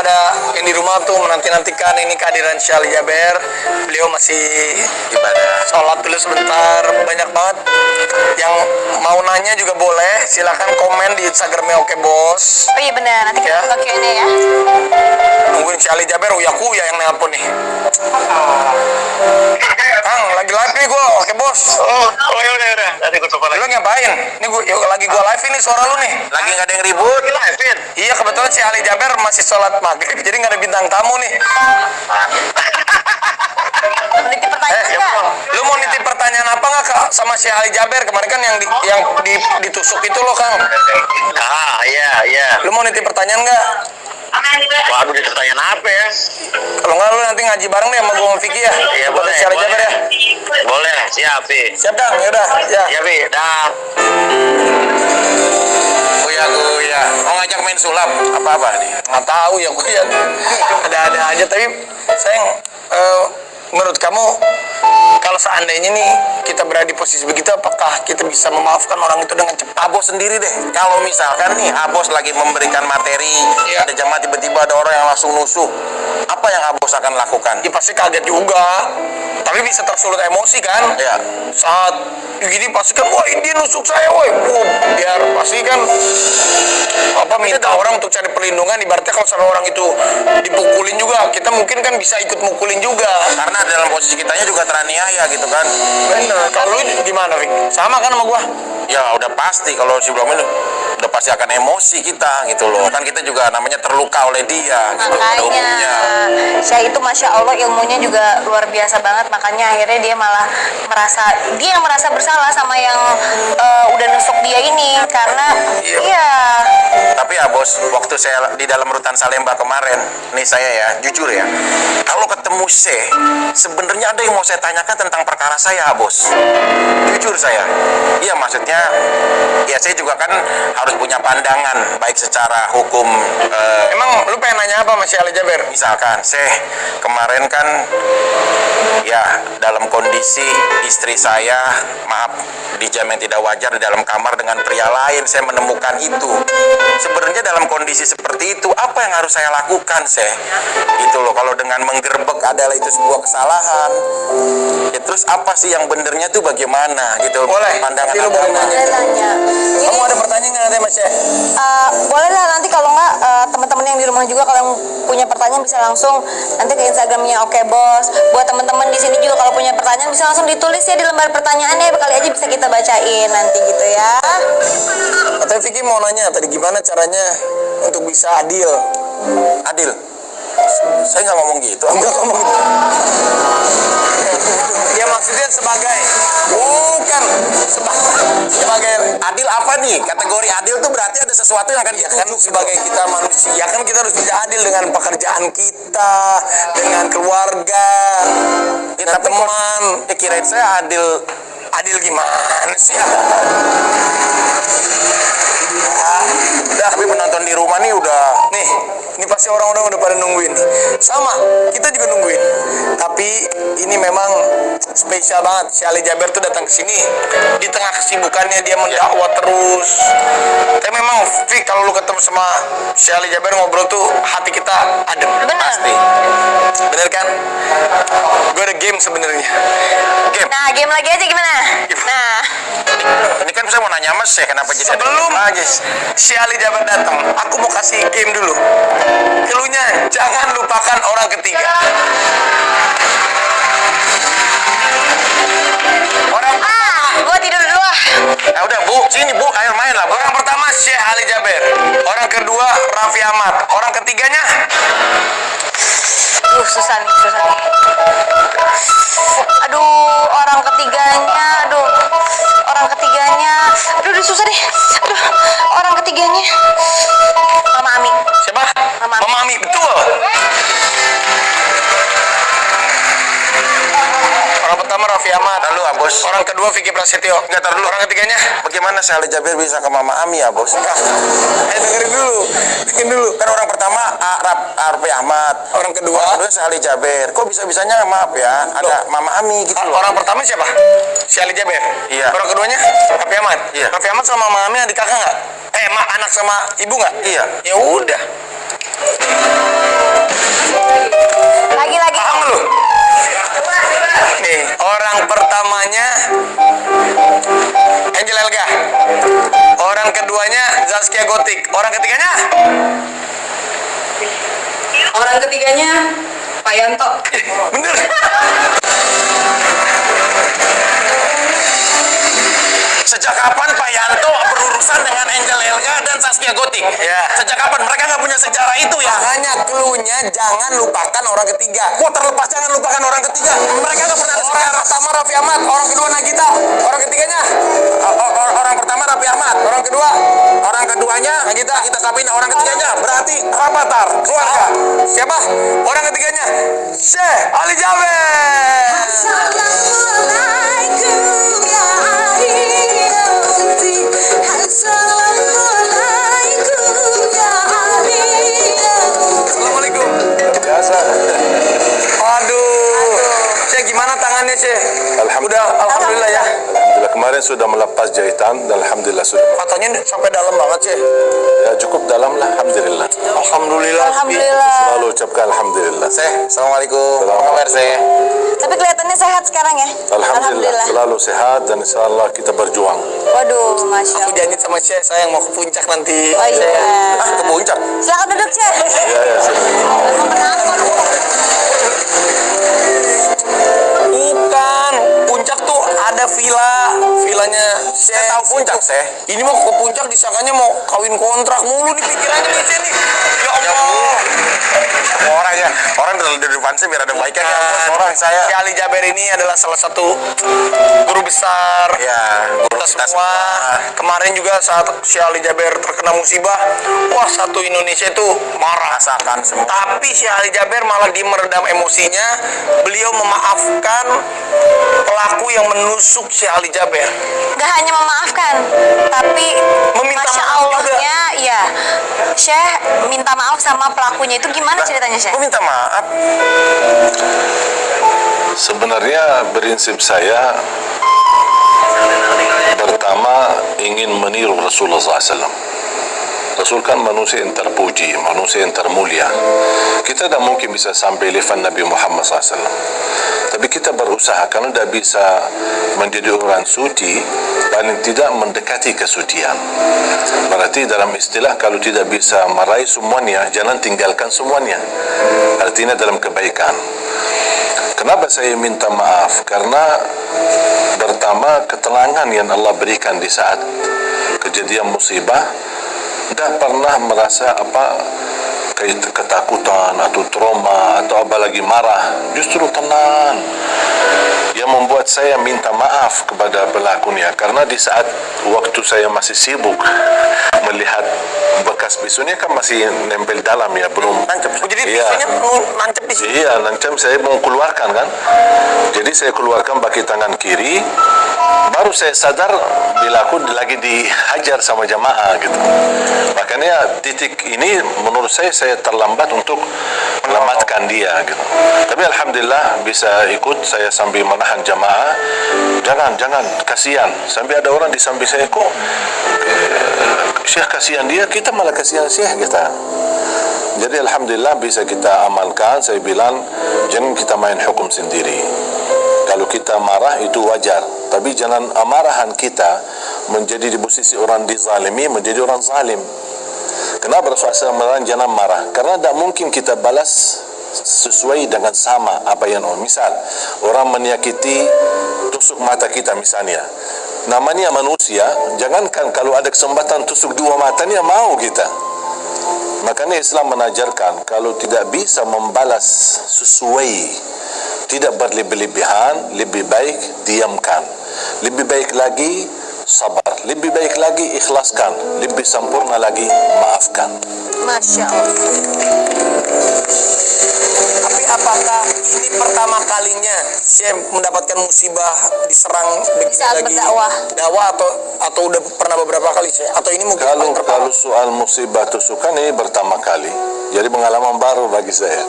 pada yang di rumah tuh menanti-nantikan ini kehadiran Syekh Ali Jaber. Beliau masih Ibadah. sholat dulu sebentar. Banyak banget yang mau nanya juga boleh. Silakan komen di Instagramnya Oke Bos. Oh iya benar, nanti kita Ya. buka Q&A ya. Nungguin Syekh Ali Jaber, uya yang nelpon nih. Kang, lagi live nih gue, Oke Bos. Oh ya udah. Tadi gue coba Lu ngapain? Nih lagi gue live ini suara lu nih. Lagi nggak ada yang ribut. Live-in. Iya, kebetulan Syekh Ali Jaber masih sholat maghrib, jadi nggak ada bintang tamu nih. Meniti pertanyaan enggak? Lu mau nitip pertanyaan apa nggak Kak sama Syekh Ali Jaber kemarin kan yang ditusuk itu loh Kang? Iya. Lu mau nitip pertanyaan nggak? Waduh, dia pertanyaan apa ya? Kalau nggak lu nanti ngaji bareng deh sama gua sama Vicky ya. Iya Buat boleh. Syekh Ali Jaber ya. Boleh, siap Pi. Siap Dang, yaudah. Ya. Ya Pi, dah. Goya. Mau ngajak main sulap apa nih? Nggak tahu ya gue ya. Ada-ada aja tapi sayang. Menurut kamu kalau seandainya nih kita berada di posisi begitu, apakah kita bisa memaafkan orang itu dengan cepat? Abos sendiri deh. Kalau misalkan nih Abos lagi memberikan materi, Iya. ada jamaah tiba-tiba ada orang yang langsung nusuk, apa yang Abos akan lakukan? Ya pasti kaget juga. Tapi bisa tersulut emosi kan? Ya. Saat gini pasti kan, wah ini nusuk saya, woi. Biar pasti kan minta orang untuk cari perlindungan. Ibaratnya kalau sama orang itu dipukulin juga, kita mungkin kan bisa ikut mukulin juga. Karena dalam posisi kitanya juga teraniaya gitu kan. Bener. Kalau lu gimana, Rick? Sama kan sama gua? Ya udah pasti kalau si belum ini udah pasti akan emosi kita gitu loh. Kan kita juga namanya terluka oleh dia gitu pada umumnya. Makanya Syekh itu Masya Allah ilmunya juga luar biasa banget. Makanya akhirnya dia malah merasa bersalah sama yang udah nusuk dia ini. Karena iya. Tapi ya bos, waktu saya di dalam rutan Salemba kemarin, nih saya ya, jujur ya, kalau ketemu Syekh, sebenarnya ada yang mau saya tanyakan tentang perkara saya, bos. Jujur saya, iya maksudnya, ya saya juga kan harus punya pandangan, baik secara hukum. Emang lu pengen nanya apa sama Syekh Ali Jaber? Misalkan, Syekh, kemarin kan, ya dalam kondisi istri saya, maaf, dijamin tidak wajar di dalam kamar dengan pria lain, saya menemukan itu. Sebenarnya dalam kondisi seperti itu, apa yang harus saya lakukan, Syekh? Gitu loh, kalau dengan menggerbek adalah itu sebuah kesalahan. Ya terus apa sih yang benernya tuh bagaimana gitu? Boleh, Pandangan nanti lu boleh agama. Boleh tanya. Kamu ada pertanyaan nggak sama Syekh? Boleh lah nanti kalau nggak teman-teman yang di rumah juga kalau yang punya pertanyaan bisa langsung nanti ke Instagramnya Oke Bos. Buat teman-teman di sini juga kalau punya pertanyaan bisa langsung ditulis ya di lembar pertanyaannya, kali aja bisa kita bacain nanti gitu ya. Atau Vicky mau nanya tadi gimana caranya untuk bisa adil? Adil. Saya nggak ngomong gitu. Enggak ngomong gitu. Ya maksudnya sebagai bukan sebagai Adil apa nih? Kategori adil tuh berarti ada sesuatu yang akan ya kan sebagai kita manusia kan kita harus bisa adil dengan pekerjaan kita, dengan keluarga, dengan teman. Ya kirain saya adil. Adil gimana sih? Tapi penonton di rumah nih udah Nih, ini pasti orang-orang udah pada nungguin. Sama, kita juga nungguin. Tapi ini memang spesial banget. Syekh Ali Jaber tuh datang ke sini di tengah kesibukannya dia mendakwah terus. Tapi memang Fik, kalau lu ketemu sama Syekh Ali Jaber ngobrol tuh hati kita adem. Bener. Pasti. Bener kan? Gue ada game sebenarnya. Game. Nah game lagi aja gimana? Nah ini kan saya mau nanya Mas ya kenapa jadi ada Sebelum game aja? Syekh Ali Jaber datang, aku mau kasih game dulu. Keluhnya jangan lupakan orang ketiga. Orang gua tidur dulu ah. Ya udah Bu, sini Bu, ayo main lah Bu. orang pertama Syekh Ali Jaber, orang kedua Raffi Ahmad, orang ketiganya Susah nih. Aduh, orang ketiganya. Aduh, susah deh. Aduh, orang ketiganya. Mama Ami. siapa? Mama Ami. Mama Ami, betul. Orang pertama Raffi Ahmad, Lalu ah bos, orang kedua Vicky Prasetyo. Nggak, tar dulu. Orang ketiganya? bagaimana Syekh Ali Jaber bisa ke Mama Ami ya bos? Dengerin dulu. Kan orang pertama Raffi Ahmad, Orang kedua orang kedua Syekh Ali Jaber. Kok bisa-bisanya maaf ya, ada Mama Ami gitu loh. orang pertama siapa? Syekh Ali Jaber. Iya. Orang keduanya Raffi Ahmad. Iya. Raffi Ahmad sama Mama Ami adik kakak nggak? Anak sama ibu nggak? Iya. Ya udah. Lagi. Paham lu? Nih, orang pertamanya Angel Elga. Orang keduanya Zaskia Gotik. Orang ketiganya? Orang ketiganya Pak Yanto. Bener. Sejak kapan Pak Yanto berurusan dengan Angel Elga dan Zaskia Gotik? Ya. Sejak kapan? Mereka nggak punya sejarah itu ya? Makanya cluenya jangan lupakan orang ketiga. Kok terlepas jangan lupakan orang ketiga? Mereka nggak pernah ada Orang sejarah. pertama Raffi Ahmad, orang kedua Nagita, orang ketiganya, Orang pertama Raffi Ahmad, orang kedua orang keduanya Nagita. Nagita Slavina, orang ketiganya berarti Rapatar, keluarga. Siapa? Orang ketiganya Syekh Ali Jaber. Assalamualaikum ya Ariyati. Assalamualaikum ya Ariyati. Assalamualaikum. Biasa. Aduh. Syekh gimana tangannya Syekh? Alhamdulillah. Udah alhamdulillah ya. Alhamdulillah kemarin sudah melepas jahitan dan alhamdulillah sudah. Katanya sampai dalam banget Syekh. Ya cukup dalam lah alhamdulillah. Alhamdulillah. Alhamdulillah. Selalu ucapkan alhamdulillah. Syekh, assalamualaikum. Salam. Apa kabar Syekh? Tapi kelihatannya sehat sekarang ya. Alhamdulillah selalu sehat dan insyaallah kita berjuang. Waduh, masya Aku Allah. janji sama Syekh saya mau ke puncak nanti. Oh iya. Ah, ke puncak. Silakan duduk Syekh. Ya Bukan, puncak tuh ada villanya Syekh. Saya tahu puncak, Syekh. Ini mau ke puncak disangkanya mau kawin kontrak mulu nih pikirannya nih Syekh nih. Ya Allah. Orang di depan sih biar ada baiknya ya. Bos. Orang saya. Syekh Ali Jaber ini adalah salah satu guru besar. Ya, Kita semua kemarin juga saat Syekh Ali Jaber terkena musibah, wah satu Indonesia itu marah. rasakan semua. Tapi Syekh Ali Jaber malah di meredam emosinya, beliau memaafkan pelaku yang menusuk Syekh Ali Jaber. Gak hanya memaafkan, tapi Meminta Masya maaf juga. Allahnya, ya Syekh minta maaf sama pelakunya itu gimana ceritanya Syekh? Aku minta maaf. Sebenarnya prinsip saya pertama ingin meniru Rasulullah SAW. Rasul kan manusia yang terpuji, manusia yang termulia. Kita tidak mungkin bisa sampai level Nabi Muhammad SAW. Tapi kita berusaha karena tidak bisa menjadi orang suci, paling tidak mendekati kesucian. Berarti dalam istilah kalau tidak bisa meraih semuanya, jangan tinggalkan semuanya. Artinya dalam kebaikan. Kenapa saya minta maaf? Karena pertama ketenangan yang Allah berikan di saat kejadian musibah, tidak pernah merasa ketakutan atau trauma atau apalagi marah, justru tenang. Yang membuat saya minta maaf kepada pelakunya karena di saat waktu saya masih sibuk melihat bekas bisunya kan masih nempel dalam ya, belum Nancep. Oh, jadi Iya. pisaunya mau nancep di sini. Iya, nancap saya mau keluarkan kan. Jadi saya keluarkan pakai tangan kiri. Baru saya sadar bila aku lagi dihajar sama jamaah gitu. Makanya titik ini menurut saya terlambat untuk menyelamatkan dia gitu. Tapi alhamdulillah bisa ikut saya sambil menahan jamaah. Jangan kasihan. Sampai ada orang di samping saya kok Syekh kasihan dia, kita malah kasihan Syekh kita. Jadi alhamdulillah bisa kita amalkan. Saya bilang jangan kita main hukum sendiri. Kalau kita marah itu wajar, tapi jangan amarahan kita menjadi di posisi orang dizalimi menjadi orang zalim. Kenapa Rasulullah SAW jangan marah? Karena tidak mungkin kita balas sesuai dengan sama apa yang misal orang menyakiti tusuk mata kita misalnya. Namanya manusia, jangankan kalau ada kesempatan tusuk dua matanya mau kita. Makanya Islam menajarkan kalau tidak bisa membalas sesuai, tidak berlebih-lebihan, lebih baik diamkan. Lebih baik lagi sabar, lebih baik lagi ikhlaskan, lebih sempurna lagi maafkan. Masya Allah. Tapi apakah ini pertama kalinya Syekh mendapatkan musibah diserang begini Saat lagi? berdakwah. Dakwah atau udah pernah beberapa kali Syekh? Atau ini mungkin paling pertama? Kalau soal musibah tusukan ini pertama kali, jadi pengalaman baru bagi saya.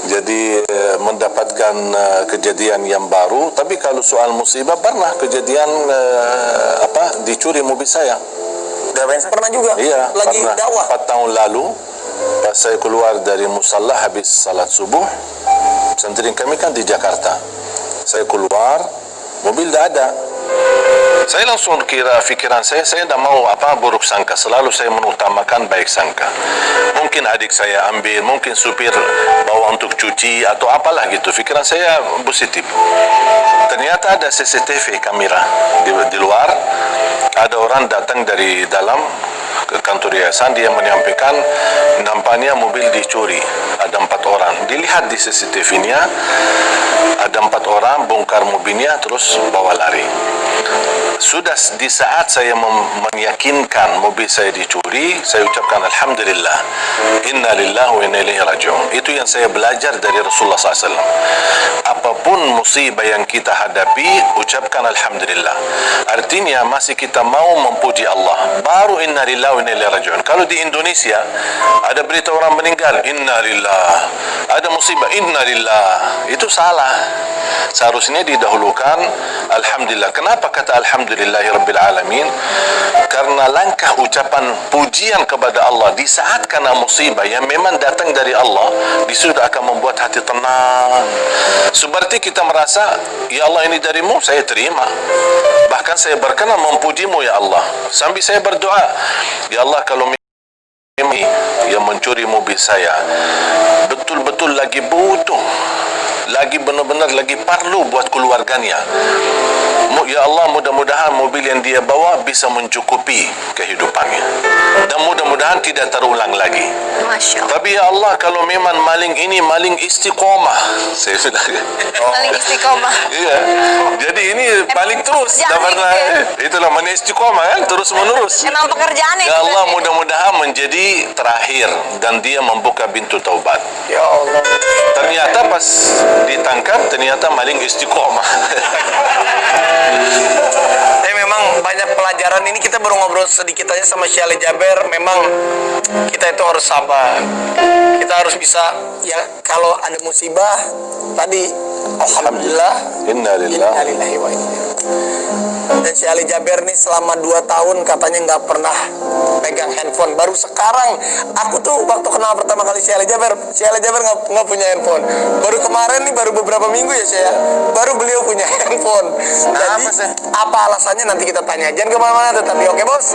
Jadi mendapatkan kejadian yang baru. Tapi kalau soal musibah pernah kejadian dicuri mobil saya. Pernah juga? Iya, Lagi pernah. dakwah? 4 tahun lalu pas saya keluar dari musalla habis salat subuh. Pesantren kami kan di Jakarta. Saya keluar, mobil tidak ada. Saya langsung kira fikiran saya tidak mau buruk sangka. Selalu saya mengutamakan baik sangka. Mungkin adik saya ambil, mungkin supir bawa untuk cuci atau apalah gitu. Fikiran saya positif. Ternyata ada CCTV kamera di luar. Ada orang datang dari dalam ke kantor yayasan, dia menyampaikan nampaknya mobil dicuri. Ada 4 orang. Dilihat di CCTV-nya, ada 4 orang bongkar mobilnya terus bawa lari. Sudah di saat saya meyakinkan mobil saya dicuri, saya ucapkan Alhamdulillah, Inna lillahi wa inna ilaihi raji'un. Itu yang saya belajar dari Rasulullah SAW. Apapun musibah yang kita hadapi, ucapkan Alhamdulillah. Artinya masih kita mau memuji Allah, baru Inna lillahi wa inna ilaihi raji'un. Kalau di Indonesia ada berita orang meninggal, Inna lillah. Ada musibah, Inna lillah. Itu salah. Seharusnya didahulukan Alhamdulillah. Kenapa kata Alhamdulillahi Rabbil Alamin? Karena langkah ucapan pujian kepada Allah di saat kena musibah yang memang datang dari Allah, disitu akan membuat hati tenang. Seperti kita merasa, ya Allah ini darimu, saya terima. Bahkan saya berkenan memujimu ya Allah. Sambil saya berdoa, ya Allah kalau yang mencuri mobil saya betul-betul lagi butuh, lagi benar-benar lagi perlu buat keluarganya, ya Allah mudah-mudahan mobil yang dia bawa bisa mencukupi kehidupannya dan mudah-mudahan tidak terulang lagi. Masya Allah. Tapi ya Allah kalau memang maling ini maling istiqomah, saya sudah Maling istiqomah. iya, jadi ini paling terus tak pernah, itulah mana istiqomah kan, terus menerus. Emang pekerjaannya Ya gitu. Allah mudah-mudahan menjadi terakhir dan dia membuka pintu taubat. Ya Allah. Ternyata pas ditangkap ternyata maling istiqomah. Tapi memang banyak pelajaran ini, kita baru ngobrol sedikit aja sama Syekh Jaber. Memang kita itu harus sabar. Kita harus bisa, ya kalau ada musibah tadi Alhamdulillah, Inna lillahi. lillahi wa inna. Dan Syekh Jaber nih selama 2 tahun katanya nggak pernah megang handphone. Baru sekarang aku tuh waktu kenal pertama kali Syekh Jaber nggak punya handphone. Baru kemarin nih, baru beberapa minggu ya Syekh, baru beliau punya handphone. Jadi Apa sih? apa alasannya nanti kita tanya. Jangan kemana-mana, tetapi oke bos.